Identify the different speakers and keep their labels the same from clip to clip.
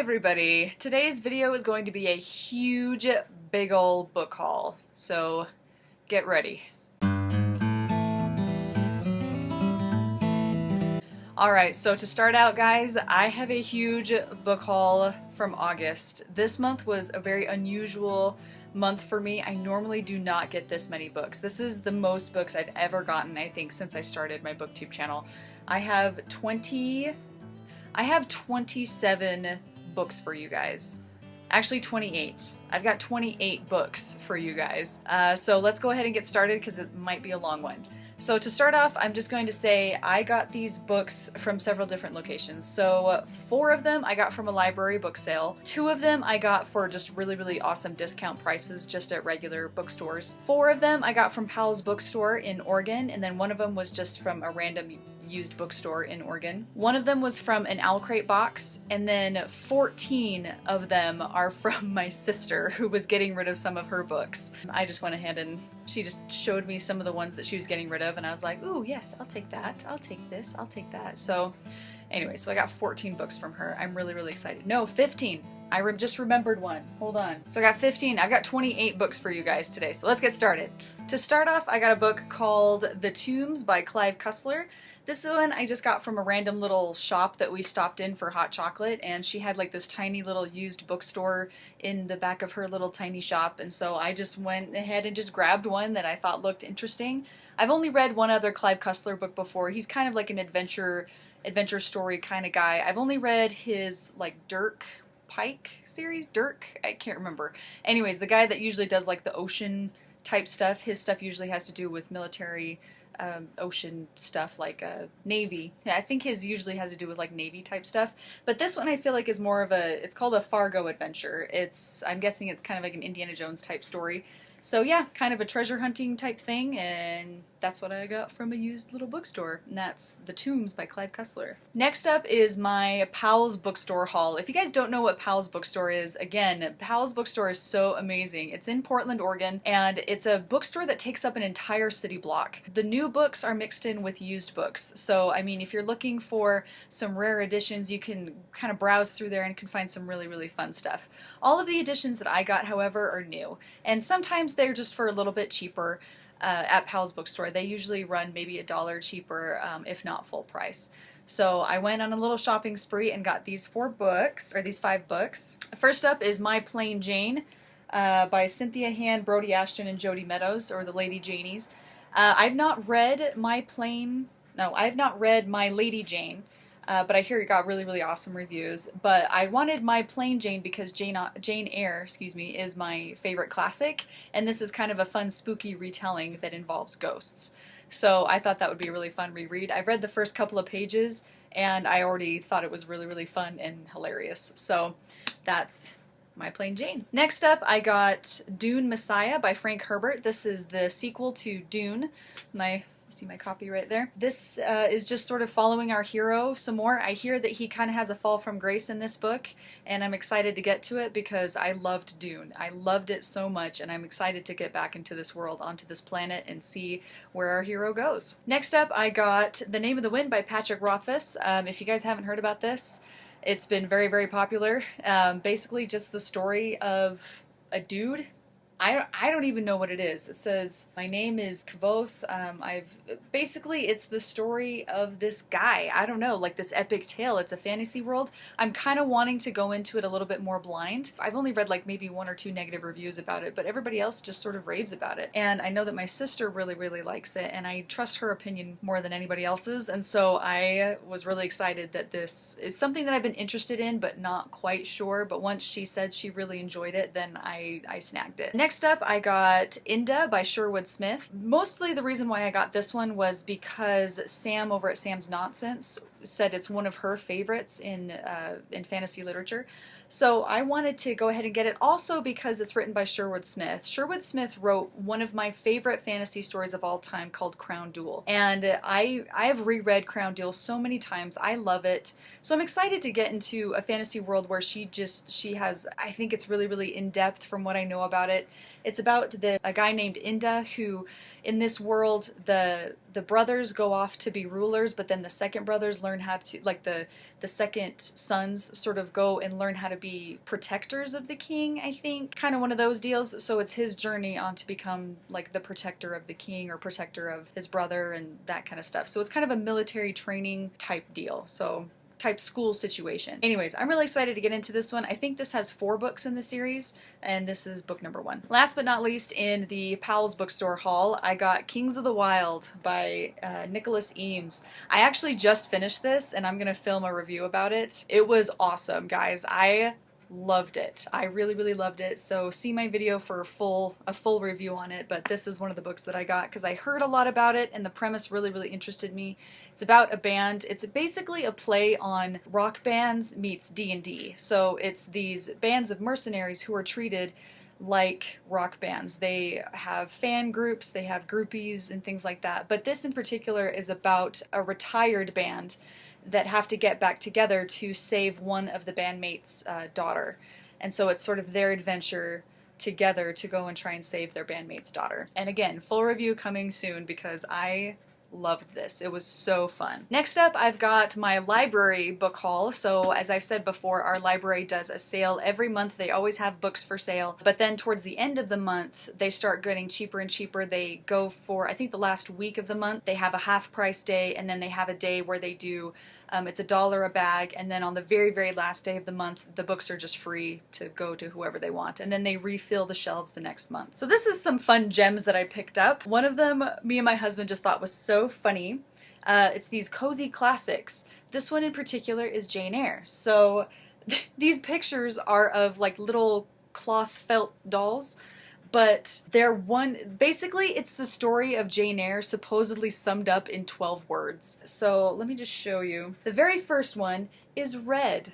Speaker 1: everybody! Today's video is going to be a huge, big ol' book haul, so get ready. Alright, so to start out guys, I have a huge book haul from August. This month was a very unusual month for me. I normally do not get this many books. This is the most books I've ever gotten, I think, since I started my booktube channel. I have 27 books for you guys. Actually 28. I've got 28 books for you guys. So let's go ahead and get started because it might be a long one. So to start off, I'm just going to say I got these books from several different locations. So 4 of them I got from a library book sale. 2 of them I got for just really awesome discount prices just at regular bookstores. 4 of them I got from Powell's Bookstore in Oregon, and then 1 of them was just from a random used bookstore in Oregon. 1 of them was from an Owl Crate box, and then 14 of them are from my sister who was getting rid of some of her books. I just went ahead and she just showed me some of the ones that she was getting rid of, and I was like, ooh, yes, I'll take that. I'll take this. I'll take that. So anyway, so I got 14 books from her. I'm really excited. No, 15. I just remembered one. Hold on. So I got 15. I've got 28 books for you guys today, so let's get started. To start off, I got a book called The Tombs by Clive Cussler. This one I just got from a random little shop that we stopped in for hot chocolate, and she had like this tiny little used bookstore in the back of her little tiny shop, and so I just went ahead and just grabbed one that I thought looked interesting. I've only read one other Clive Cussler book before. He's kind of like an adventure story kind of guy. I've only read his like Dirk Pike series? Dirk? I can't remember. Anyways, the guy that usually does like the ocean type stuff, his stuff usually has to do with military ocean stuff, like Navy. Yeah, I think his usually has to do with like Navy type stuff. But this one I feel like is more of a, it's called a Fargo adventure. I'm guessing it's kind of like an Indiana Jones type story. So yeah, kind of a treasure hunting type thing, and that's what I got from a used little bookstore, and that's The Tombs by Clive Cussler. Next up is my Powell's Bookstore haul. If you guys don't know what Powell's Bookstore is, again, Powell's Bookstore is so amazing. It's in Portland, Oregon, and it's a bookstore that takes up an entire city block. The new books are mixed in with used books, so I mean, if you're looking for some rare editions, you can kind of browse through there and can find some really fun stuff. All of the editions that I got, however, are new, and sometimes they're just for a little bit cheaper at Powell's Bookstore. They usually run maybe $1 cheaper, if not full price. So I went on a little shopping spree and got these 5 books. First up is My Plain Jane by Cynthia Han, Brody Ashton, and Jody Meadows, or the Lady Janies. I've not read My Lady Jane. But I hear it got really awesome reviews. But I wanted My Plain Jane because Jane Eyre, is my favorite classic, and this is kind of a fun, spooky retelling that involves ghosts. So I thought that would be a really fun reread. I read the first couple of pages, and I already thought it was really fun and hilarious. So that's My Plain Jane. Next up, I got Dune Messiah by Frank Herbert. This is the sequel to Dune. See my copy right there. This is just sort of following our hero some more. I hear that he kind of has a fall from grace in this book, and I'm excited to get to it because I loved Dune. I loved it so much, and I'm excited to get back into this world, onto this planet, and see where our hero goes. Next up, I got The Name of the Wind by Patrick Rothfuss. If you guys haven't heard about this, it's been very popular. Basically just the story of a dude. I don't even know what it is. It says, my name is Kvoth. Basically it's the story of this guy. I don't know, like this epic tale. It's a fantasy world. I'm kind of wanting to go into it a little bit more blind. I've only read like maybe 1 or 2 negative reviews about it, but everybody else just sort of raves about it. And I know that my sister really likes it, and I trust her opinion more than anybody else's, and so I was really excited that this is something that I've been interested in but not quite sure, but once she said she really enjoyed it, then I snagged it. Next up, I got Inda by Sherwood Smith. Mostly the reason why I got this one was because Sam over at Sam's Nonsense said it's one of her favorites in fantasy literature. So I wanted to go ahead and get it, also because it's written by Sherwood Smith. Sherwood Smith wrote one of my favorite fantasy stories of all time called Crown Jewel. And I have reread Crown Jewel so many times. I love it. So I'm excited to get into a fantasy world where she has, I think it's really in-depth from what I know about it. It's about a guy named Inda who, in this world, the brothers go off to be rulers, but then the second brothers learn learn how to, like the second sons sort of go and learn how to be protectors of the king, I think. Kind of one of those deals. So it's his journey on to become like the protector of the king or protector of his brother and that kind of stuff. So it's kind of a military training type deal. So type school situation. Anyways, I'm really excited to get into this one. I think this has 4 books in the series, and this is book number 1. Last but not least, in the Powell's bookstore haul, I got Kings of the Wild by Nicholas Eames. I actually just finished this, and I'm gonna film a review about it. It was awesome, guys. I loved it. I really, really loved it. So see my video for a full review on it, but this is one of the books that I got because I heard a lot about it and the premise really, really interested me. It's about a band. It's basically a play on rock bands meets D&D. So it's these bands of mercenaries who are treated like rock bands. They have fan groups, they have groupies and things like that. But this in particular is about a retired band that have to get back together to save one of the bandmates' daughter. And so it's sort of their adventure together to go and try and save their bandmate's daughter. And again, full review coming soon because I loved this. It was so fun. Next up, I've got my library book haul. So as I've said before, our library does a sale every month. They always have books for sale, but then towards the end of the month, they start getting cheaper and cheaper. They go for, I think the last week of the month, they have a half price day, and then they have a day where they do it's $1 a bag, and then on the very, very last day of the month, the books are just free to go to whoever they want, and then they refill the shelves the next month. So this is some fun gems that I picked up. One of them, me and my husband just thought was so funny. It's these cozy classics. This one in particular is Jane Eyre. So these pictures are of like little cloth felt dolls, but basically it's the story of Jane Eyre supposedly summed up in 12 words. So let me just show you. The very first one is red.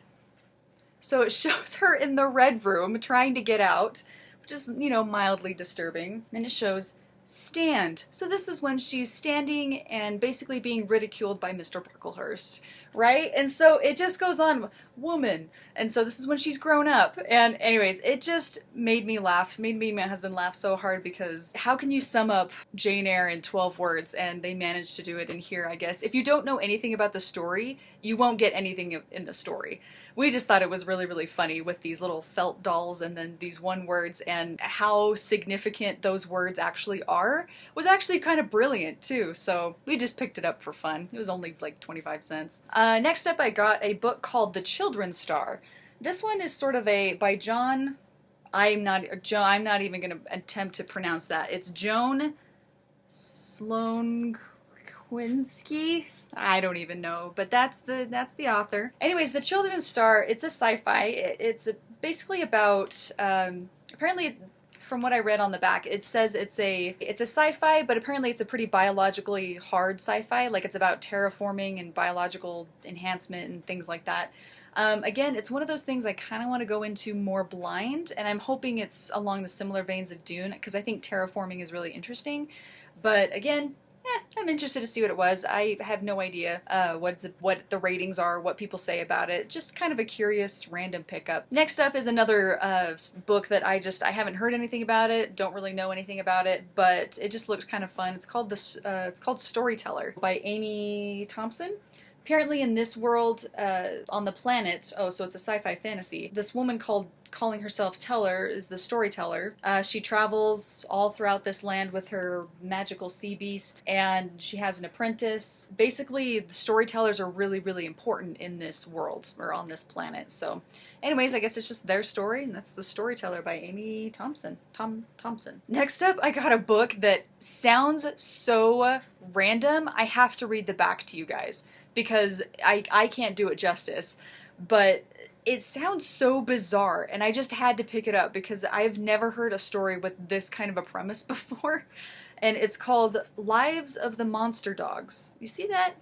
Speaker 1: So it shows her in the red room trying to get out, which is, you know, mildly disturbing. Then it shows stand. So this is when she's standing and basically being ridiculed by Mr. Brocklehurst, right? And so it just goes on, woman. And so this is when she's grown up. And anyways, it just made me laugh, made me and my husband laugh so hard because how can you sum up Jane Eyre in 12 words? And they managed to do it in here, I guess. If you don't know anything about the story, you won't get anything in the story. We just thought it was really, really funny with these little felt dolls and then these one words, and how significant those words actually are was actually kind of brilliant too. So we just picked it up for fun. It was only like 25 cents. Next up, I got a book called The Children's Star. This one is sort of by John. I'm not even going to attempt to pronounce that. It's Joan Sloan Kwinski. I don't even know, but that's the author. Anyways, The Children's Star, it's a sci-fi. It's basically about, apparently from what I read on the back, it says it's a sci-fi, but apparently it's a pretty biologically hard sci-fi. Like it's about terraforming and biological enhancement and things like that. Again, it's one of those things I kind of want to go into more blind, and I'm hoping it's along the similar veins of Dune, because I think terraforming is really interesting. But again, I'm interested to see what it was. I have no idea what the ratings are, what people say about it. Just kind of a curious random pickup. Next up is another book that I haven't heard anything about it, don't really know anything about it, but it just looked kind of fun. It's called Storyteller by Amy Thompson. Apparently in this world, on the planet, so it's a sci-fi fantasy, this woman calling herself Teller is the storyteller. She travels all throughout this land with her magical sea beast, and she has an apprentice. Basically, the storytellers are really, really important in this world, or on this planet. So anyways, I guess it's just their story, and that's The Storyteller by Amy Thompson. Thompson. Next up, I got a book that sounds so random, I have to read the back to you guys, because I can't do it justice. But it sounds so bizarre, and I just had to pick it up because I've never heard a story with this kind of a premise before. And it's called Lives of the Monster Dogs. You see that?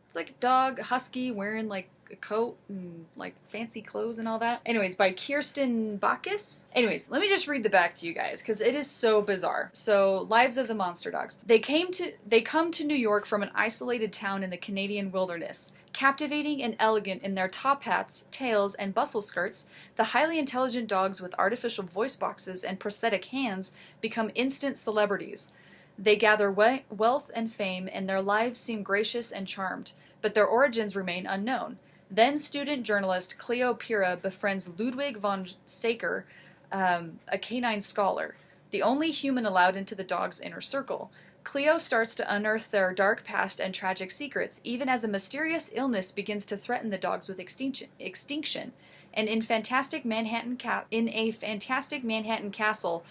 Speaker 1: It's like a dog, a husky, wearing like a coat and like fancy clothes and all that. Anyways, by Kirsten Bacchus. Anyways, let me just read the back to you guys because it is so bizarre. So, Lives of the Monster Dogs. They come to New York from an isolated town in the Canadian wilderness. Captivating and elegant in their top hats, tails, and bustle skirts, the highly intelligent dogs with artificial voice boxes and prosthetic hands become instant celebrities. They gather wealth and fame, and their lives seem gracious and charmed. but their origins remain unknown. Then student journalist Cleo Pira befriends Ludwig von Saker, a canine scholar, the only human allowed into the dog's inner circle. Cleo starts to unearth their dark past and tragic secrets, even as a mysterious illness begins to threaten the dogs with extinction. And in a fantastic Manhattan castle,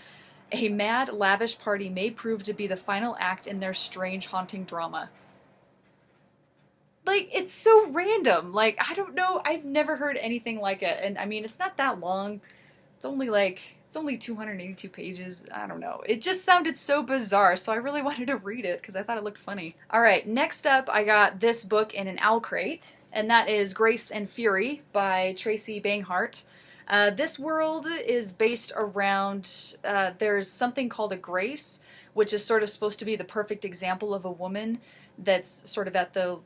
Speaker 1: a mad, lavish party may prove to be the final act in their strange, haunting drama. Like, it's so random. Like, I don't know. I've never heard anything like it. And, I mean, it's not that long. It's only 282 pages. I don't know. It just sounded so bizarre, so I really wanted to read it because I thought it looked funny. Alright, next up I got this book in an owl crate, and that is Grace and Fury by Tracy Banghart. This world is based around, there's something called a Grace, which is sort of supposed to be the perfect example of a woman that's sort of at the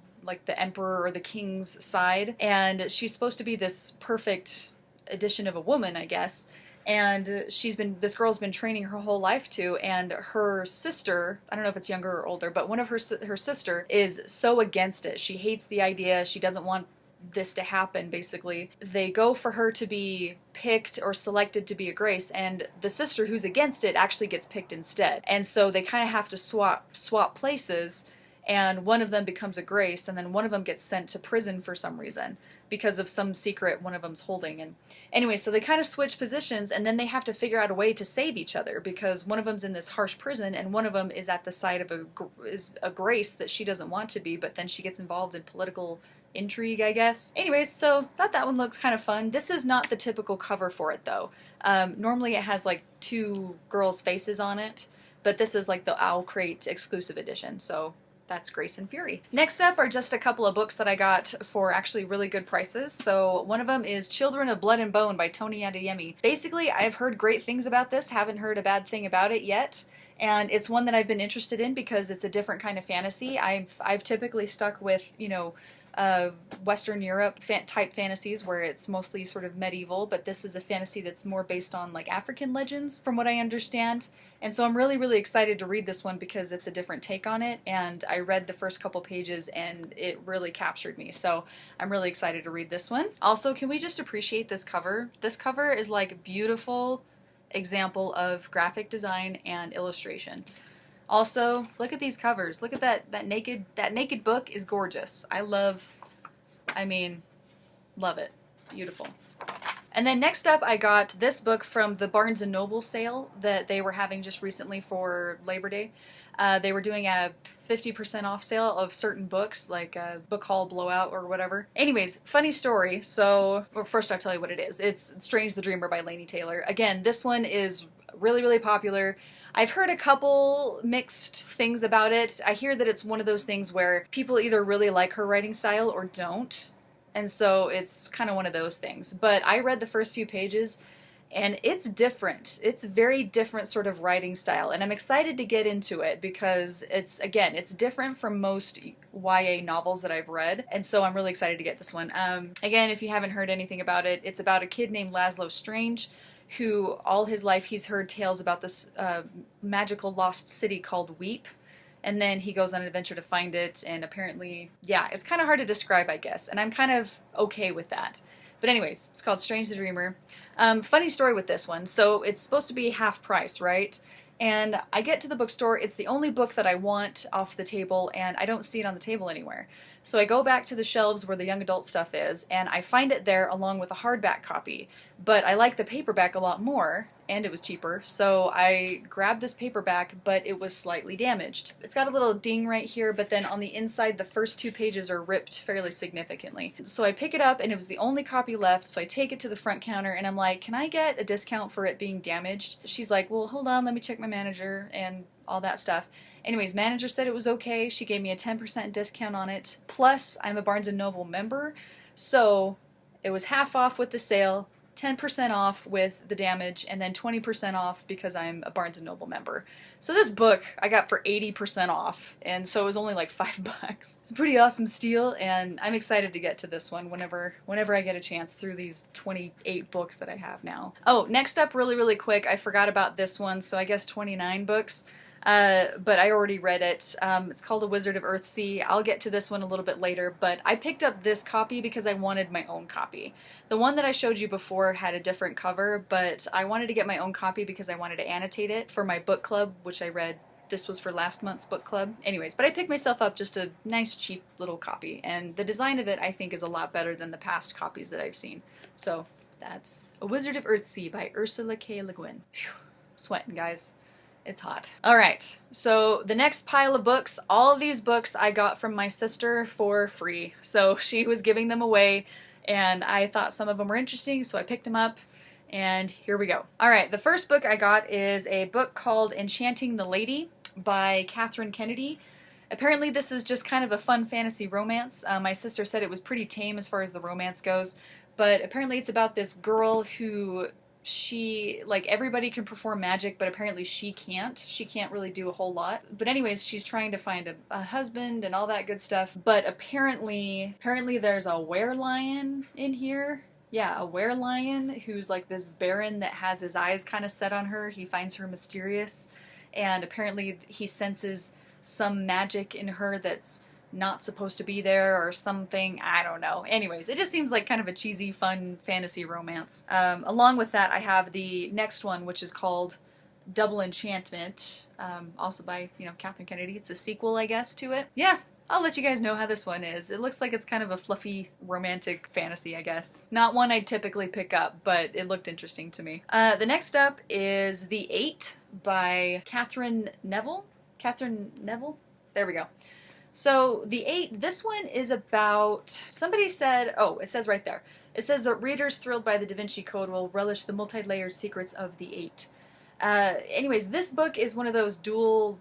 Speaker 1: emperor or the king's side, and she's supposed to be this perfect edition of a woman, I guess. And this girl's been training her whole life to, and her sister, I don't know if it's younger or older, but one of her sister is so against it. She hates the idea. She doesn't want this to happen, basically. They go for her to be picked or selected to be a Grace, and the sister who's against it actually gets picked instead. And so they kind of have to swap places, and one of them becomes a Grace, and then one of them gets sent to prison for some reason because of some secret one of them's holding. And anyway, so they kind of switch positions, and then they have to figure out a way to save each other because one of them's in this harsh prison, and one of them is at the side of a Grace that she doesn't want to be, but then she gets involved in political intrigue, I guess. Anyways, so thought that one looks kind of fun. This is not the typical cover for it, though. Normally it has like two girls' faces on it, but this is like the Owl Crate exclusive edition, so that's Grace and Fury. Next up are just a couple of books that I got for actually really good prices. So one of them is Children of Blood and Bone by Tony Adeyemi. Basically, I've heard great things about this, haven't heard a bad thing about it yet. And it's one that I've been interested in because it's a different kind of fantasy. I've typically stuck with, Western Europe type fantasies where it's mostly sort of medieval, but this is a fantasy that's more based on like African legends from what I understand. And so I'm really, really excited to read this one because it's a different take on it, and I read the first couple pages and it really captured me. So I'm really excited to read this one. Also, can we just appreciate this cover? This cover is like a beautiful example of graphic design and illustration. Also, look at these covers. Look at that naked book is gorgeous. Love it. Beautiful. And then next up I got this book from the Barnes & Noble sale that they were having just recently for Labor Day. They were doing a 50% off sale of certain books, like a book haul blowout or whatever. Anyways, funny story. So, well, first I'll tell you what it is. It's Strange the Dreamer by Laini Taylor. Again, this one is really, really popular. I've heard a couple mixed things about it. I hear that it's one of those things where people either really like her writing style or don't. And so it's kind of one of those things. But I read the first few pages and it's different. It's a very different sort of writing style. And I'm excited to get into it because it's different from most YA novels that I've read. And so I'm really excited to get this one. Again, if you haven't heard anything about it, it's about a kid named Laszlo Strange who all his life he's heard tales about this magical lost city called Weep. And then he goes on an adventure to find it, and apparently, yeah, it's kind of hard to describe, I guess, and I'm kind of okay with that. But anyways, it's called Strange the Dreamer. Funny story with this one. So it's supposed to be half price, right? And I get to the bookstore, it's the only book that I want off the table, and I don't see it on the table anywhere. So I go back to the shelves where the young adult stuff is, and I find it there along with a hardback copy. But I like the paperback a lot more, and it was cheaper, so I grabbed this paperback, but it was slightly damaged. It's got a little ding right here, but then on the inside the first two pages are ripped fairly significantly. So I pick it up, and it was the only copy left, so I take it to the front counter, and I'm like, can I get a discount for it being damaged? She's like, well, hold on, let me check my manager, and all that stuff. Anyways, manager said it was okay. She gave me a 10% discount on it. Plus, I'm a Barnes & Noble member, so it was half off with the sale, 10% off with the damage, and then 20% off because I'm a Barnes & Noble member. So this book I got for 80% off, and so it was only like $5. It's a pretty awesome steal, and I'm excited to get to this one whenever I get a chance through these 28 books that I have now. Oh, next up, really, really quick, I forgot about this one, so I guess 29 books. but I already read it. It's called A Wizard of Earthsea. I'll get to this one a little bit later, but I picked up this copy because I wanted my own copy. The one that I showed you before had a different cover, but I wanted to get my own copy because I wanted to annotate it for my book club, which I read. This was for last month's book club. Anyways, but I picked myself up just a nice, cheap little copy, and the design of it I think is a lot better than the past copies that I've seen. So that's A Wizard of Earthsea by Ursula K. Le Guin. Phew, sweating, guys. It's hot. Alright, so the next pile of books, all of these books I got from my sister for free. So she was giving them away, and I thought some of them were interesting, so I picked them up. And here we go. Alright, the first book I got is a book called Enchanting the Lady by Catherine Kennedy. Apparently this is just kind of a fun fantasy romance. My sister said it was pretty tame as far as the romance goes, but apparently it's about this girl who like, everybody can perform magic, but apparently she can't. She can't really do a whole lot. But anyways, she's trying to find a husband and all that good stuff. But apparently there's a werelion in here. Yeah, a werelion who's like this baron that has his eyes kind of set on her. He finds her mysterious, and apparently he senses some magic in her that's not supposed to be there or something. I don't know. Anyways, it just seems like kind of a cheesy, fun fantasy romance. Along with that, I have the next one, which is called Double Enchantment, also by, Catherine Kennedy. It's a sequel, I guess, to it. Yeah, I'll let you guys know how this one is. It looks like it's kind of a fluffy, romantic fantasy, I guess. Not one I'd typically pick up, but it looked interesting to me. The next up is The Eight by Catherine Neville. Catherine Neville? There we go. So, The Eight, this one is about, somebody said, oh, it says right there. It says that readers thrilled by the Da Vinci Code will relish the multi-layered secrets of the Eight. Anyways, this book is one of those dual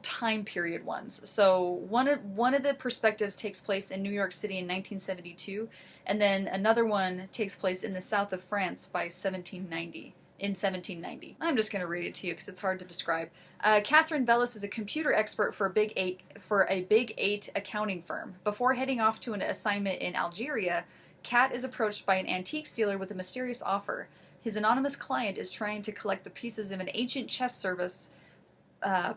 Speaker 1: time period ones. So one of the perspectives takes place in New York City in 1972, and then another one takes place in the south of France by 1790. In 1790. I'm just going to read it to you because it's hard to describe. Catherine Bellis is a computer expert for a Big Eight accounting firm. Before heading off to an assignment in Algeria, Kat is approached by an antiques dealer with a mysterious offer. His anonymous client is trying to collect the pieces of an ancient chess service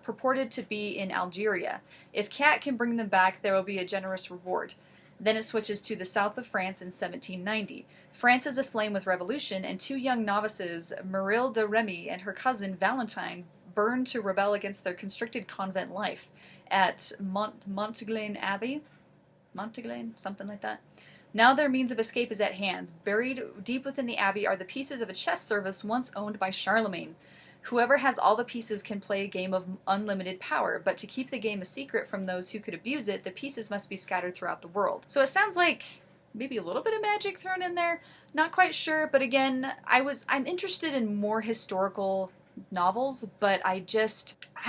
Speaker 1: purported to be in Algeria. If Kat can bring them back, there will be a generous reward. Then it switches to the south of France in 1790. France is aflame with revolution, and two young novices, Merritt de Remy and her cousin Valentine, burn to rebel against their constricted convent life at Monteglain Abbey. Monteglain? Something like that. Now their means of escape is at hand. Buried deep within the abbey are the pieces of a chess service once owned by Charlemagne. Whoever has all the pieces can play a game of unlimited power, but to keep the game a secret from those who could abuse it, the pieces must be scattered throughout the world. So it sounds like maybe a little bit of magic thrown in there. Not quite sure, but again, I'm interested in more historical novels, but I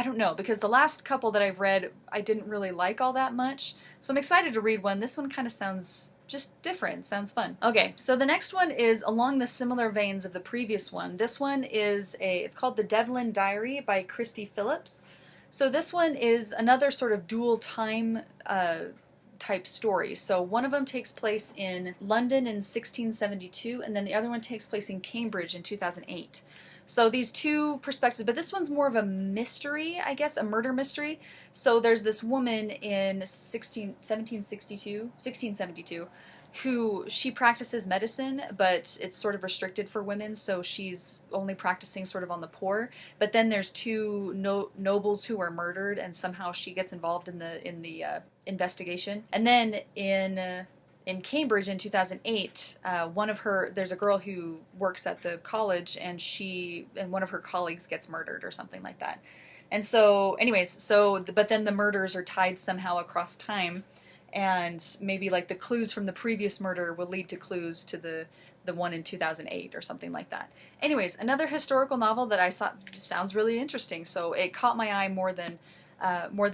Speaker 1: don't know, because the last couple that I've read, I didn't really like all that much. So I'm excited to read one. This one kind of sounds just different. Sounds fun. Okay, so the next one is along the similar veins of the previous one. This one is it's called The Devlin Diary by Christy Phillips. So this one is another sort of dual time type story. So one of them takes place in London in 1672, and then the other one takes place in Cambridge in 2008. So these two perspectives, but this one's more of a mystery, I guess, a murder mystery. So there's this woman in 1672, who she practices medicine, but it's sort of restricted for women, so she's only practicing sort of on the poor. But then there's two nobles who are murdered, and somehow she gets involved in the investigation. And then in Cambridge in 2008, there's a girl who works at the college, and one of her colleagues gets murdered or something like that. And so, anyways, but then the murders are tied somehow across time, and maybe like the clues from the previous murder will lead to clues to the one in 2008 or something like that. Anyways, another historical novel that I thought sounds really interesting, so it caught my eye more than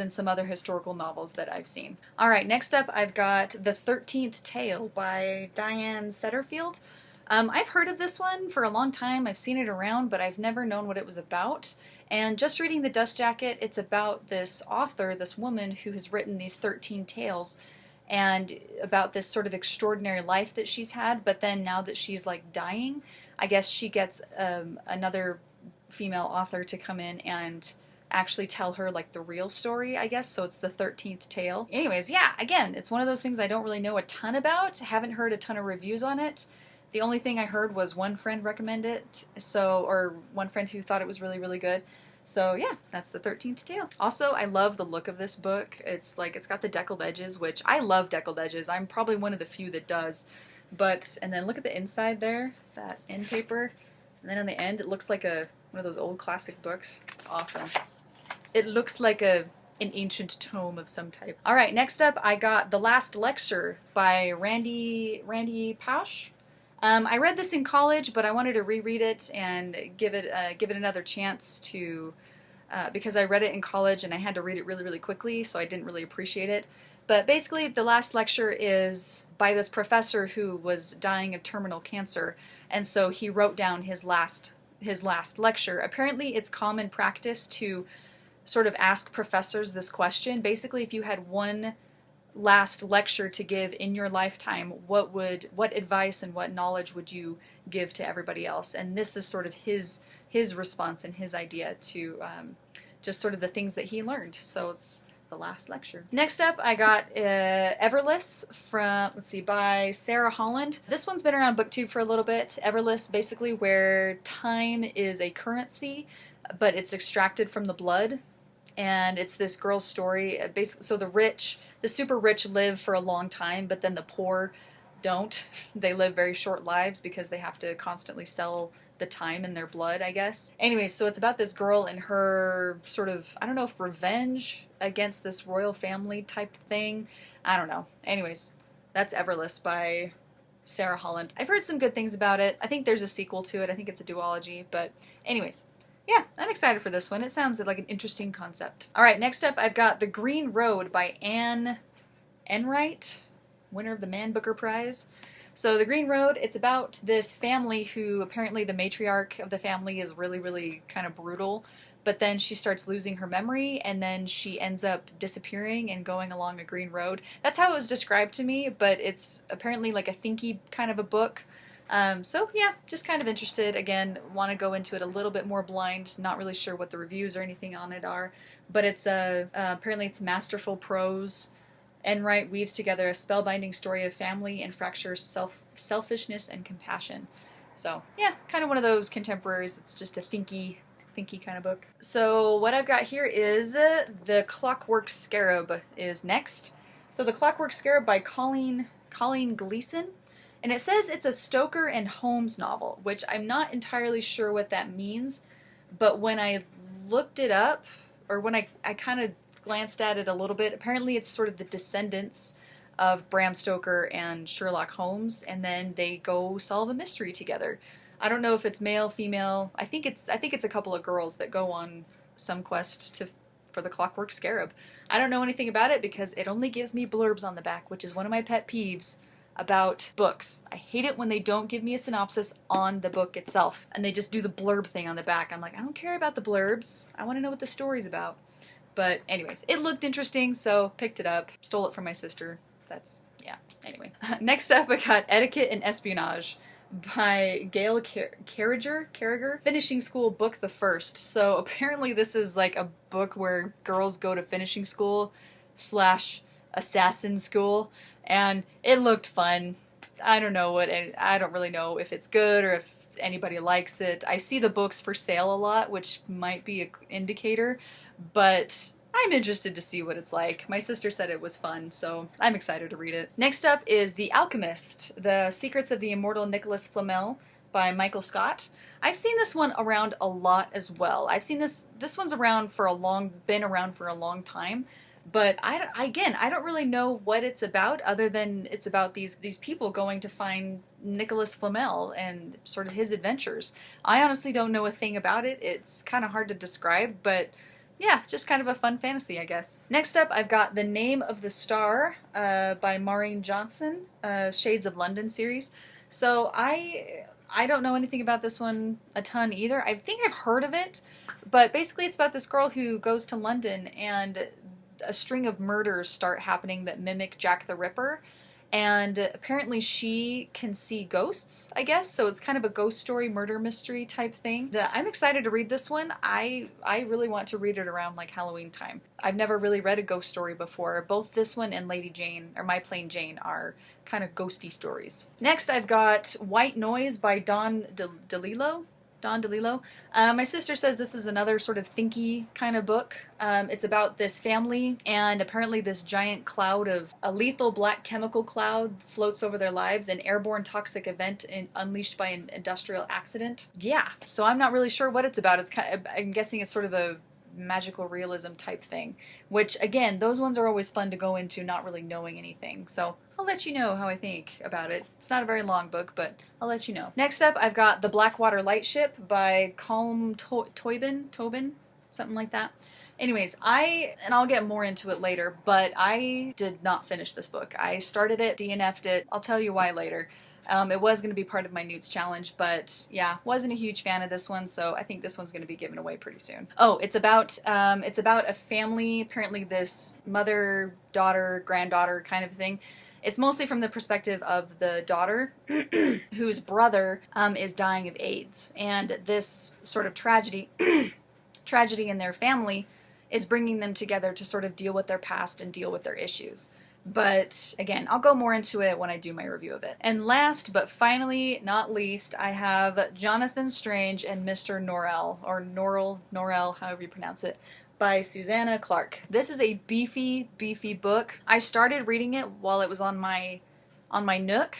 Speaker 1: some other historical novels that I've seen. Alright, next up I've got The 13th Tale by Diane Setterfield. I've heard of this one for a long time. I've seen it around, but I've never known what it was about. And just reading the dust jacket, it's about this author, this woman who has written these 13 tales, and about this sort of extraordinary life that she's had, but then now that she's like dying, I guess she gets another female author to come in and actually tell her like the real story, I guess. So it's the 13th tale. Anyways, yeah, again, it's one of those things I don't really know a ton about. Haven't heard a ton of reviews on it. The only thing I heard was one friend recommend it, or one friend who thought it was really, really good. So yeah, that's the 13th tale. Also, I love the look of this book. It's like, it's got the deckled edges, which I love deckled edges. I'm probably one of the few that does. But, and then look at the inside there, that end paper. And then on the end, it looks like one of those old classic books. It's awesome. It looks like an ancient tome of some type. All right, next up, I got The Last Lecture by Randy Pausch. I read this in college, but I wanted to reread it and give it another chance to, because I read it in college and I had to read it really, really quickly, so I didn't really appreciate it. But basically, The Last Lecture is by this professor who was dying of terminal cancer, and so he wrote down his last lecture. Apparently, it's common practice to sort of ask professors this question. Basically, if you had one last lecture to give in your lifetime, what advice and what knowledge would you give to everybody else? And this is sort of his response and his idea to just sort of the things that he learned. So it's The Last Lecture. Next up, I got Everless from, by Sarah Holland. This one's been around BookTube for a little bit. Everless, basically where time is a currency, but it's extracted from the blood. And it's this girl's story. Basically, so the super rich live for a long time, but then the poor don't. They live very short lives because they have to constantly sell the time in their blood, I guess. Anyways, so it's about this girl and her sort of, I don't know if revenge against this royal family type thing. I don't know. Anyways, that's Everless by Sarah Holland. I've heard some good things about it. I think there's a sequel to it. I think it's a duology, but anyways. Yeah, I'm excited for this one. It sounds like an interesting concept. All right, next up I've got The Green Road by Anne Enright, winner of the Man Booker Prize. So The Green Road, it's about this family who apparently the matriarch of the family is really, really kind of brutal, but then she starts losing her memory and then she ends up disappearing and going along a green road. That's how it was described to me, but it's apparently like a thinky kind of a book. So yeah, just kind of interested. Again, want to go into it a little bit more blind, not really sure what the reviews or anything on it are, but it's apparently it's masterful prose. Enright weaves together a spellbinding story of family and fractures selfishness and compassion. So yeah, kind of one of those contemporaries that's just a thinky kind of book. So what I've got here is The Clockwork Scarab is next. So The Clockwork Scarab by Colleen Gleason. And it says it's a Stoker and Holmes novel, which I'm not entirely sure what that means, but when I looked it up, or when I kind of glanced at it a little bit, apparently it's sort of the descendants of Bram Stoker and Sherlock Holmes, and then they go solve a mystery together. I don't know if it's male, female. I think it's a couple of girls that go on some quest for the Clockwork Scarab. I don't know anything about it because it only gives me blurbs on the back, which is one of my pet peeves about books. I hate it when they don't give me a synopsis on the book itself and they just do the blurb thing on the back. I'm like, I don't care about the blurbs. I want to know what the story's about. But anyways, it looked interesting, so picked it up. Stole it from my sister. That's, yeah, anyway. Next up, I got Etiquette and Espionage by Gail Carriger, Finishing School Book the First. So apparently this is like a book where girls go to finishing school / assassin school. And it looked fun. I don't really know if it's good or if anybody likes it. I see the books for sale a lot, which might be an indicator, but I'm interested to see what it's like. My sister said it was fun, so I'm excited to read it. Next up is The Alchemist, The Secrets of the Immortal Nicholas Flamel by Michael Scott. I've seen this one around a lot as well. I've seen this one's been around for a long time. But I don't really know what it's about other than it's about these people going to find Nicholas Flamel and sort of his adventures. I honestly don't know a thing about it. It's kind of hard to describe, but yeah, just kind of a fun fantasy, I guess. Next up, I've got The Name of the Star by Maureen Johnson, Shades of London series. So I don't know anything about this one a ton either. I think I've heard of it, but basically it's about this girl who goes to London and a string of murders start happening that mimic Jack the Ripper, and apparently she can see ghosts, I guess, so it's kind of a ghost story, murder mystery type thing. I'm excited to read this one. I really want to read it around like Halloween time. I've never really read a ghost story before. Both this one and Lady Jane, or My Plain Jane, are kind of ghosty stories. Next I've got White Noise by Don DeLillo. My sister says this is another sort of thinky kind of book. It's about this family, and apparently this giant cloud of a lethal black chemical cloud floats over their lives, an airborne toxic event unleashed by an industrial accident. Yeah, so I'm not really sure what it's about. It's kind of, I'm guessing it's sort of a magical realism type thing, which again, those ones are always fun to go into not really knowing anything. So I'll let you know how I think about it. It's not a very long book, but I'll let you know. Next up, I've got The Blackwater Lightship by Colm Tobin, something like that. Anyways, and I'll get more into it later, but I did not finish this book. I started it, DNF'd it. I'll tell you why later. It was going to be part of my Newts challenge, but yeah, wasn't a huge fan of this one, so I think this one's going to be given away pretty soon. Oh, it's about a family, apparently this mother, daughter, granddaughter kind of thing. It's mostly from the perspective of the daughter, whose brother is dying of AIDS, and this sort of tragedy in their family is bringing them together to sort of deal with their past and deal with their issues. But again, I'll go more into it when I do my review of it. And last but finally not least, I have Jonathan Strange and Mr. Norrell, or Norrell, however you pronounce it, by Susanna Clarke. This is a beefy book. I started reading it while it was on my Nook,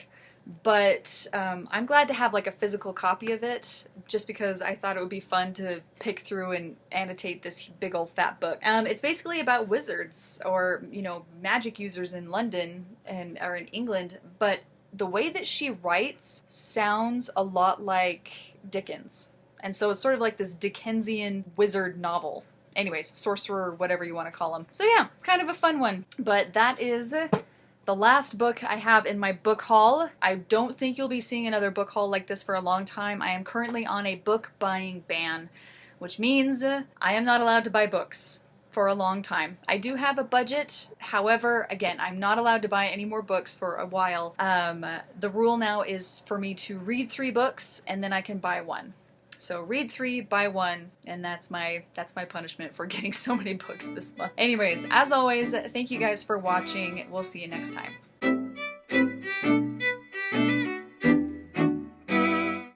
Speaker 1: but I'm glad to have like a physical copy of it, just because I thought it would be fun to pick through and annotate this big old fat book. It's basically about wizards, or magic users in London or in England, but the way that she writes sounds a lot like Dickens, and so it's sort of like this Dickensian wizard novel. Anyways, sorcerer, whatever you want to call them. So yeah, it's kind of a fun one. But that is the last book I have in my book haul. I don't think you'll be seeing another book haul like this for a long time. I am currently on a book buying ban, which means I am not allowed to buy books for a long time. I do have a budget, however, again, I'm not allowed to buy any more books for a while. The rule now is for me to read 3 books and then I can buy 1. So read 3, buy 1, and that's my punishment for getting so many books this month. Anyways, as always, thank you guys for watching. We'll see you next time.